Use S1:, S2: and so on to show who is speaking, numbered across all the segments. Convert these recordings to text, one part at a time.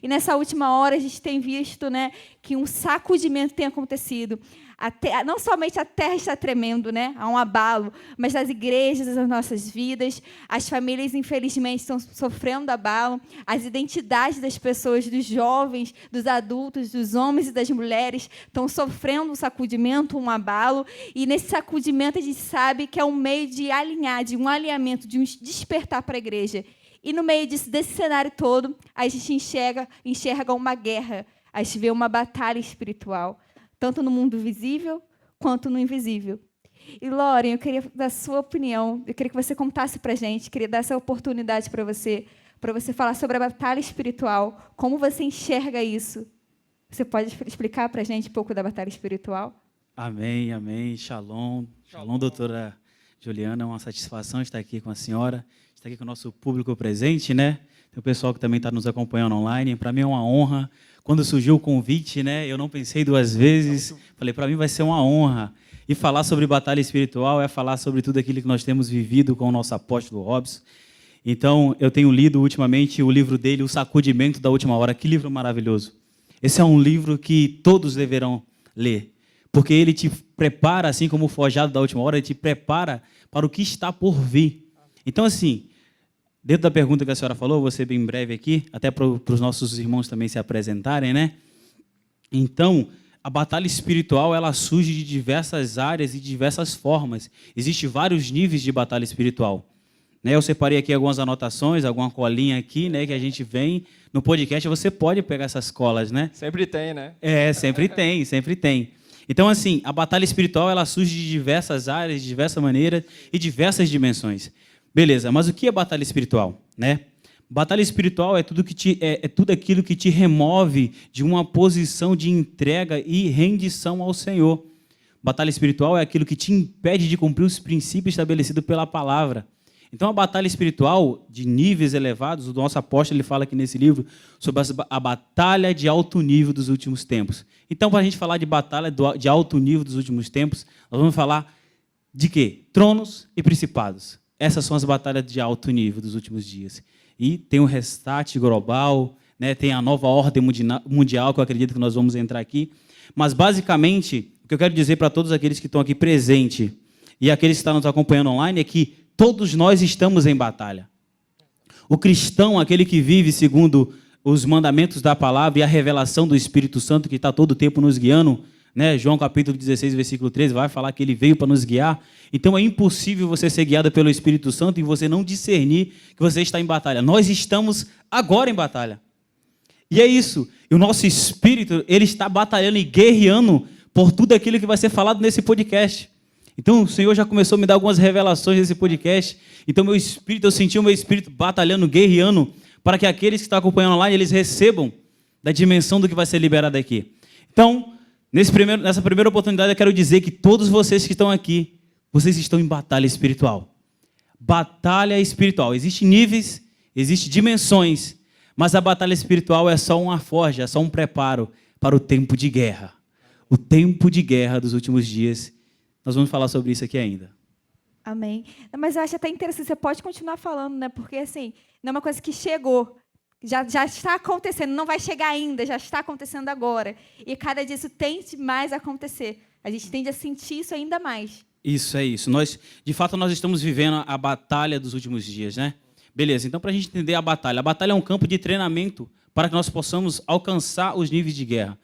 S1: E nessa última hora a gente tem visto, né, que um sacudimento tem acontecido. Não somente a terra está tremendo, né, há um abalo, mas as igrejas, as nossas vidas, as famílias, infelizmente, estão sofrendo abalo, as identidades das pessoas, dos jovens, dos adultos, dos homens e das mulheres estão sofrendo um sacudimento, um abalo, e nesse sacudimento a gente sabe que é um meio de alinhar, de um alinhamento, de um despertar para a igreja. E no meio desse cenário todo, a gente enxerga uma guerra, a gente vê uma batalha espiritual, tanto no mundo visível quanto no invisível. E, Lauren, eu queria dar a sua opinião, eu queria que você contasse para a gente, queria dar essa oportunidade para você falar sobre a batalha espiritual, como você enxerga isso. Você pode explicar para a gente um pouco da batalha espiritual?
S2: Amém, amém. Shalom. Shalom, doutora Juliana. É uma satisfação estar aqui com a senhora, estar aqui com o nosso público presente, né? Tem o pessoal que também está nos acompanhando online. Para mim é uma honra. Quando surgiu o convite, né, eu não pensei duas vezes. Falei, para mim vai ser uma honra. E falar sobre batalha espiritual é falar sobre tudo aquilo que nós temos vivido com o nosso apóstolo Robson. Então, eu tenho lido ultimamente o livro dele, O Sacudimento da Última Hora. Que livro maravilhoso. Esse é um livro que todos deverão ler, porque ele te prepara, assim como o Forjado da Última Hora, ele te prepara para o que está por vir. Então, assim, dentro da pergunta que a senhora falou, vou ser bem breve aqui, até para os nossos irmãos também se apresentarem, né? Então, a batalha espiritual, ela surge de diversas áreas e diversas formas. Existem vários níveis de batalha espiritual. Né? Eu separei aqui algumas anotações, alguma colinha aqui, né, que a gente vem no podcast. Você pode pegar essas colas, né?
S3: Sempre tem, né?
S2: É, sempre tem, sempre tem. Então, assim, a batalha espiritual, ela surge de diversas áreas, de diversas maneiras e diversas dimensões. Beleza, mas o que é batalha espiritual, né? Batalha espiritual é tudo aquilo que te remove de uma posição de entrega e rendição ao Senhor. Batalha espiritual é aquilo que te impede de cumprir os princípios estabelecidos pela palavra. Então, a batalha espiritual de níveis elevados, o nosso apóstolo ele fala aqui nesse livro sobre a batalha de alto nível dos últimos tempos. Então, para a gente falar de batalha de alto nível dos últimos tempos, nós vamos falar de quê? Tronos e principados. Essas são as batalhas de alto nível dos últimos dias. E tem o restart global, né? Tem a nova ordem mundial, que eu acredito que nós vamos entrar aqui. Mas, basicamente, o que eu quero dizer para todos aqueles que estão aqui presentes e aqueles que estão nos acompanhando online é que todos nós estamos em batalha. O cristão, aquele que vive segundo os mandamentos da palavra e a revelação do Espírito Santo, que está todo o tempo nos guiando, né? João capítulo 16, versículo 13, vai falar que ele veio para nos guiar. Então é impossível você ser guiado pelo Espírito Santo e você não discernir que você está em batalha. Nós estamos agora em batalha. E é isso. E o nosso espírito, ele está batalhando e guerreando por tudo aquilo que vai ser falado nesse podcast. Então o Senhor já começou a me dar algumas revelações nesse podcast. Então eu senti o meu espírito batalhando, guerreando, para que aqueles que estão acompanhando online, eles recebam da dimensão do que vai ser liberado aqui. Então, nessa primeira oportunidade, eu quero dizer que todos vocês que estão aqui, vocês estão em batalha espiritual. Batalha espiritual. Existem níveis, existem dimensões, mas a batalha espiritual é só uma forja, é só um preparo para o tempo de guerra. O tempo de guerra dos últimos dias. Nós vamos falar sobre isso aqui ainda.
S1: Amém. Mas eu acho até interessante, você pode continuar falando, né? Porque, assim, não é uma coisa que chegou. Já está acontecendo, não vai chegar ainda, já está acontecendo agora. E cada dia isso tende mais a acontecer. A gente tende a sentir isso ainda mais.
S2: Isso, é isso. De fato, nós estamos vivendo a batalha dos últimos dias, né? Beleza, então, para a gente entender a batalha é um campo de treinamento para que nós possamos alcançar os níveis de guerra.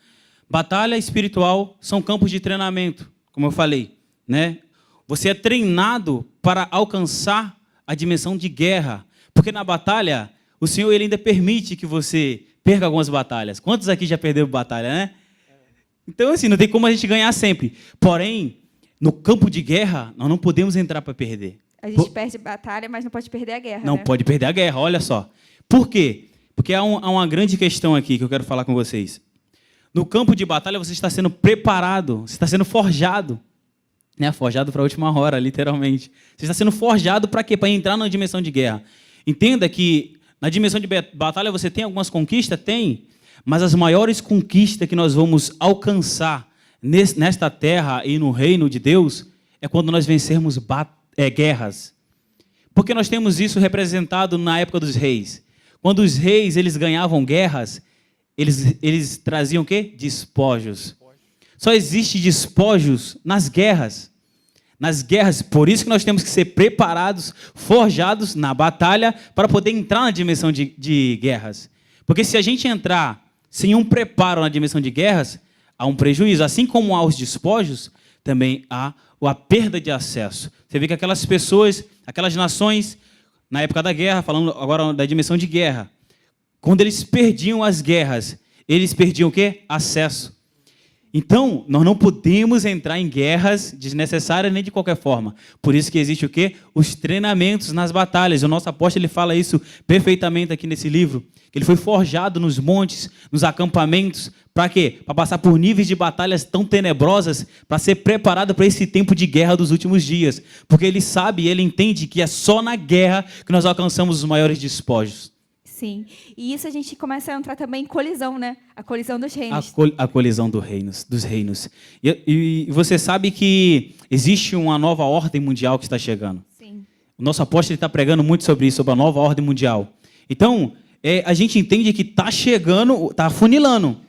S2: Batalha espiritual são campos de treinamento, como eu falei, né? Você é treinado para alcançar a dimensão de guerra, porque na batalha o Senhor ele ainda permite que você perca algumas batalhas. Quantos aqui já perderam batalha, né? Então, assim, não tem como a gente ganhar sempre. Porém, no campo de guerra, nós não podemos entrar para perder.
S1: A gente perde batalha, mas não pode perder a guerra.
S2: Não pode perder a guerra, olha só. Por quê? Porque há uma grande questão aqui que eu quero falar com vocês. No campo de batalha, você está sendo preparado, você está sendo forjado. Né? Forjado para a última hora, literalmente. Você está sendo forjado para quê? Para entrar na dimensão de guerra. Entenda que na dimensão de batalha você tem algumas conquistas? Tem. Mas as maiores conquistas que nós vamos alcançar nesta terra e no reino de Deus é quando nós vencermos guerras. Porque nós temos isso representado na época dos reis. Quando os reis eles ganhavam guerras, eles traziam o quê? Despojos. Só existe despojos nas guerras. Nas guerras, por isso que nós temos que ser preparados, forjados na batalha para poder entrar na dimensão de guerras. Porque se a gente entrar sem um preparo na dimensão de guerras, há um prejuízo. Assim como há os despojos, também há a perda de acesso. Você vê que aquelas pessoas, aquelas nações, na época da guerra, falando agora da dimensão de guerra, quando eles perdiam as guerras, eles perdiam o quê? Acesso. Então, nós não podemos entrar em guerras desnecessárias nem de qualquer forma. Por isso que existe o quê? Os treinamentos nas batalhas. O nosso apóstolo ele fala isso perfeitamente aqui nesse livro. Que ele foi forjado nos montes, nos acampamentos. Para quê? Para passar por níveis de batalhas tão tenebrosas, para ser preparado para esse tempo de guerra dos últimos dias. Porque ele sabe, ele entende que é só na guerra que nós alcançamos os maiores despojos.
S1: Sim. E isso a gente começa a entrar também em colisão, né? A colisão dos reinos.
S2: A colisão dos reinos. E você sabe que existe uma nova ordem mundial que está chegando.
S1: Sim.
S2: O nosso apóstolo está pregando muito sobre isso, sobre a nova ordem mundial. Então, a gente entende que está chegando, está afunilando.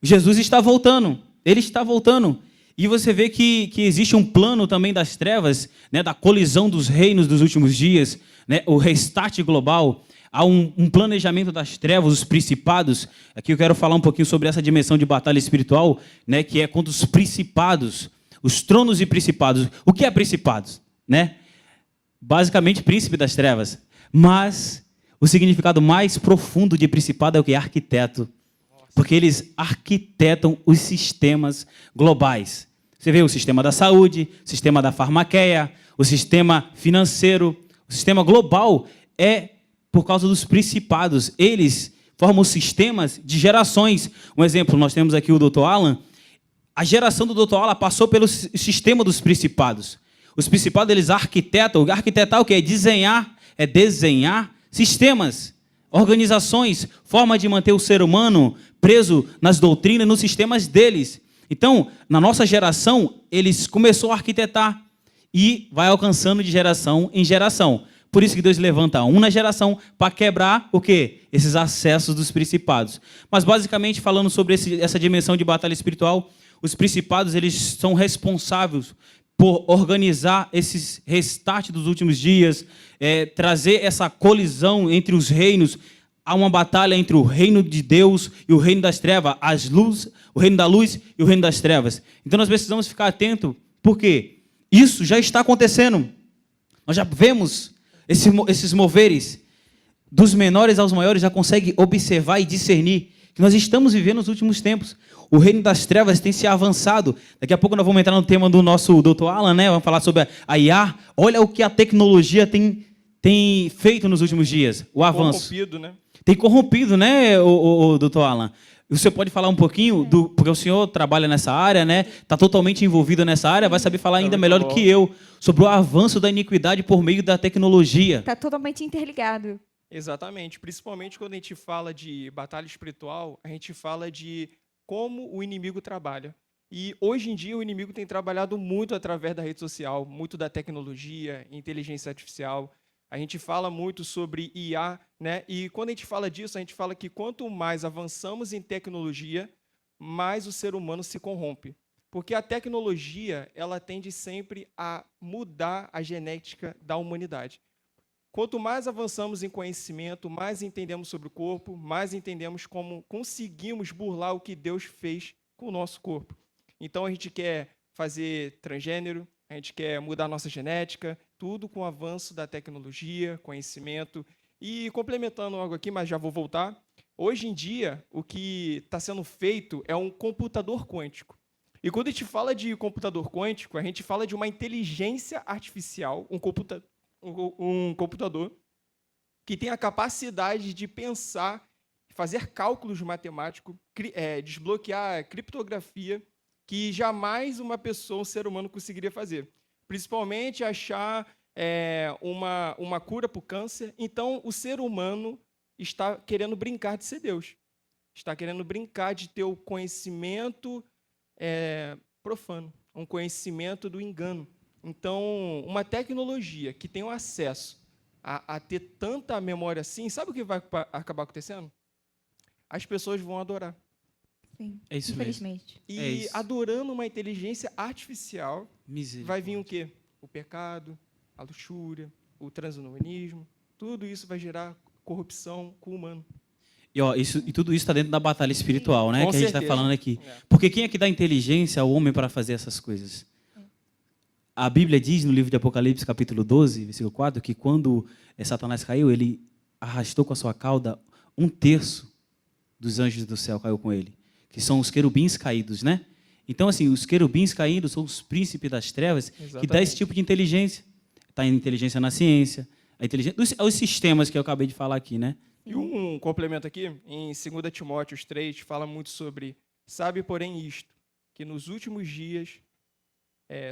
S2: Jesus está voltando. Ele está voltando. E você vê que existe um plano também das trevas, né, da colisão dos reinos dos últimos dias, né, o restart global. Há um planejamento das trevas, os principados. Aqui eu quero falar um pouquinho sobre essa dimensão de batalha espiritual, né, que é contra os principados, os tronos e principados. O que é principados? Né? Basicamente, príncipe das trevas. Mas o significado mais profundo de principado é o que? Arquiteto. Porque eles arquitetam os sistemas globais. Você vê o sistema da saúde, o sistema da farmaqueia, o sistema financeiro, o sistema global é por causa dos principados. Eles formam sistemas de gerações. Um exemplo, nós temos aqui o Dr. Alan. A geração do Dr. Alan passou pelo sistema dos principados. Os principados, eles arquitetam. Arquitetar o quê? É desenhar sistemas, organizações, forma de manter o ser humano preso nas doutrinas, nos sistemas deles. Então, na nossa geração, eles começaram a arquitetar e vai alcançando de geração em geração. Por isso que Deus levanta um na geração para quebrar o quê? Esses acessos dos principados. Mas basicamente falando sobre essa dimensão de batalha espiritual, os principados eles são responsáveis por organizar esses restart dos últimos dias, trazer essa colisão entre os reinos. Há uma batalha entre o reino de Deus e o reino das trevas, o reino da luz e o reino das trevas. Então nós precisamos ficar atentos, porque isso já está acontecendo. Nós já vemos esses moveres dos menores aos maiores, já consegue observar e discernir que nós estamos vivendo nos últimos tempos. O reino das trevas tem se avançado. Daqui a pouco nós vamos entrar no tema do nosso Dr. Alan, né? Vamos falar sobre a IA. Olha o que a tecnologia tem feito nos últimos dias, o avanço.
S3: Corrompido, né?
S2: Tem corrompido, né, o Dr. Alan? Você pode falar um pouquinho, porque o senhor trabalha nessa área, né? Está totalmente envolvido nessa área, vai saber falar ainda melhor do que eu sobre o avanço da iniquidade por meio da tecnologia.
S1: Está totalmente interligado.
S3: Exatamente. Principalmente quando a gente fala de batalha espiritual, a gente fala de como o inimigo trabalha. E hoje em dia o inimigo tem trabalhado muito através da rede social, muito da tecnologia, inteligência artificial. A gente fala muito sobre IA, né? E quando a gente fala disso, a gente fala que quanto mais avançamos em tecnologia, mais o ser humano se corrompe. Porque a tecnologia, ela tende sempre a mudar a genética da humanidade. Quanto mais avançamos em conhecimento, mais entendemos sobre o corpo, mais entendemos como conseguimos burlar o que Deus fez com o nosso corpo. Então, a gente quer fazer transgênero, a gente quer mudar a nossa genética, tudo com o avanço da tecnologia, conhecimento. E complementando algo aqui, mas já vou voltar, hoje em dia, o que está sendo feito é um computador quântico. E quando a gente fala de computador quântico, a gente fala de uma inteligência artificial, um computador que tem a capacidade de pensar, fazer cálculos matemáticos, desbloquear criptografia, que jamais uma pessoa, um ser humano, conseguiria fazer. Principalmente achar uma cura para o câncer. Então, o ser humano está querendo brincar de ser Deus. Está querendo brincar de ter o conhecimento profano, um conhecimento do engano. Então, uma tecnologia que tem o acesso a ter tanta memória assim, sabe o que vai acabar acontecendo? As pessoas vão adorar.
S1: Sim,
S2: É isso mesmo.
S1: infelizmente.
S3: E
S2: É isso.
S3: adorando uma inteligência artificial, vai vir
S2: Misericórdia.
S3: o quê? O pecado, a luxúria, o transhumanismo. Tudo isso vai gerar corrupção com o humano.
S2: E tudo isso está dentro da batalha espiritual, né?
S3: Com
S2: Que a gente está
S3: certeza.
S2: falando aqui.
S3: É.
S2: Porque quem é que dá inteligência ao homem para fazer essas coisas? A Bíblia diz no livro de Apocalipse, capítulo 12, versículo 4, que quando Satanás caiu, ele arrastou com a sua cauda 1/3 dos anjos do céu caiu com ele, que são os querubins caídos, né? Então, assim, os querubins caídos são os príncipes das trevas que dá esse
S3: Exatamente.
S2: tipo de inteligência. Está em inteligência na ciência, a inteligência, os sistemas que eu acabei de falar aqui, né?
S3: E um complemento aqui, em 2 Timóteo 3, fala muito sobre, sabe, porém, isto, que nos últimos dias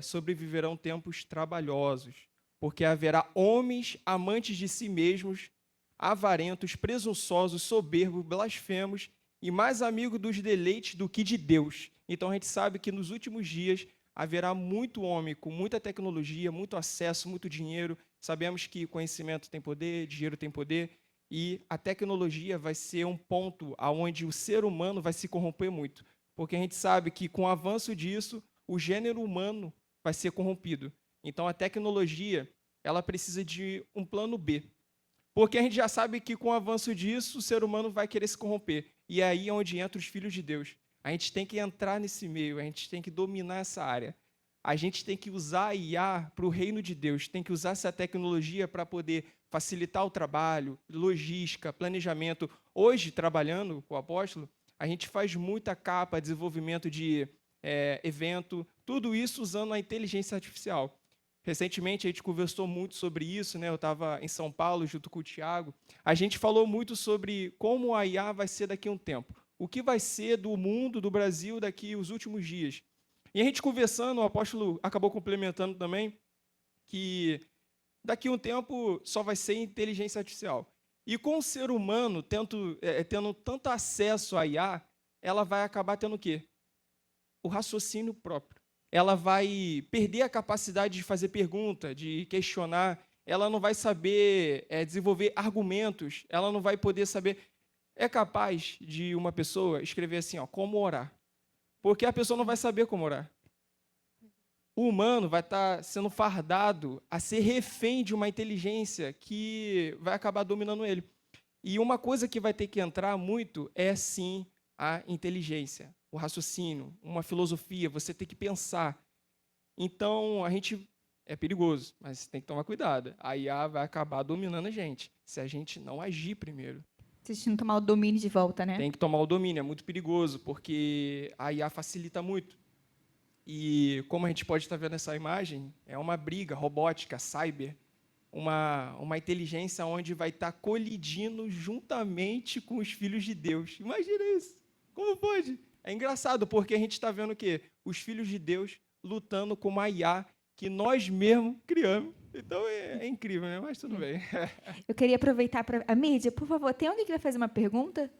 S3: sobreviverão tempos trabalhosos, porque haverá homens amantes de si mesmos, avarentos, presunçosos, soberbos, blasfemos e mais amigos dos deleites do que de Deus. Então a gente sabe que nos últimos dias haverá muito homem com muita tecnologia, muito acesso, muito dinheiro. Sabemos que conhecimento tem poder, dinheiro tem poder, e a tecnologia vai ser um ponto onde o ser humano vai se corromper muito. Porque a gente sabe que com o avanço disso, o gênero humano vai ser corrompido. Então a tecnologia, ela precisa de um plano B. Porque a gente já sabe que com o avanço disso, o ser humano vai querer se corromper. E é aí onde entram os filhos de Deus. A gente tem que entrar nesse meio, a gente tem que dominar essa área. A gente tem que usar a IA para o reino de Deus, tem que usar essa tecnologia para poder facilitar o trabalho, logística, planejamento. Hoje, trabalhando com o apóstolo, a gente faz muita capa, desenvolvimento de evento, tudo isso usando a inteligência artificial. Recentemente, a gente conversou muito sobre isso, né? Eu estava em São Paulo, junto com o Tiago. A gente falou muito sobre como a IA vai ser daqui a um tempo. O que vai ser do mundo, do Brasil, daqui os últimos dias. E a gente conversando, o apóstolo acabou complementando também que daqui a um tempo só vai ser inteligência artificial. E com o ser humano tendo tanto acesso à IA, ela vai acabar tendo o quê? O raciocínio próprio. Ela vai perder a capacidade de fazer pergunta, de questionar, ela não vai saber desenvolver argumentos, ela não vai poder saber... É capaz de uma pessoa escrever assim, como orar, porque a pessoa não vai saber como orar. O humano vai estar sendo fardado a ser refém de uma inteligência que vai acabar dominando ele. E uma coisa que vai ter que entrar muito é, sim, a inteligência, o raciocínio, uma filosofia, você tem que pensar. Então, é perigoso, mas tem que tomar cuidado. A IA vai acabar dominando a gente, se a gente não agir primeiro.
S1: Se a gente não tomar o domínio de volta, né?
S3: Tem que tomar o domínio, é muito perigoso, porque a IA facilita muito. E como a gente pode estar vendo essa imagem, é uma briga robótica, cyber, uma inteligência onde vai estar colidindo juntamente com os filhos de Deus. Imagina isso. Como pode? É engraçado, porque a gente está vendo o quê? Os filhos de Deus lutando com uma IA que nós mesmos criamos. Então é incrível, né? Mas tudo bem.
S1: Eu queria aproveitar para... A mídia, por favor, tem alguém que vai fazer uma pergunta?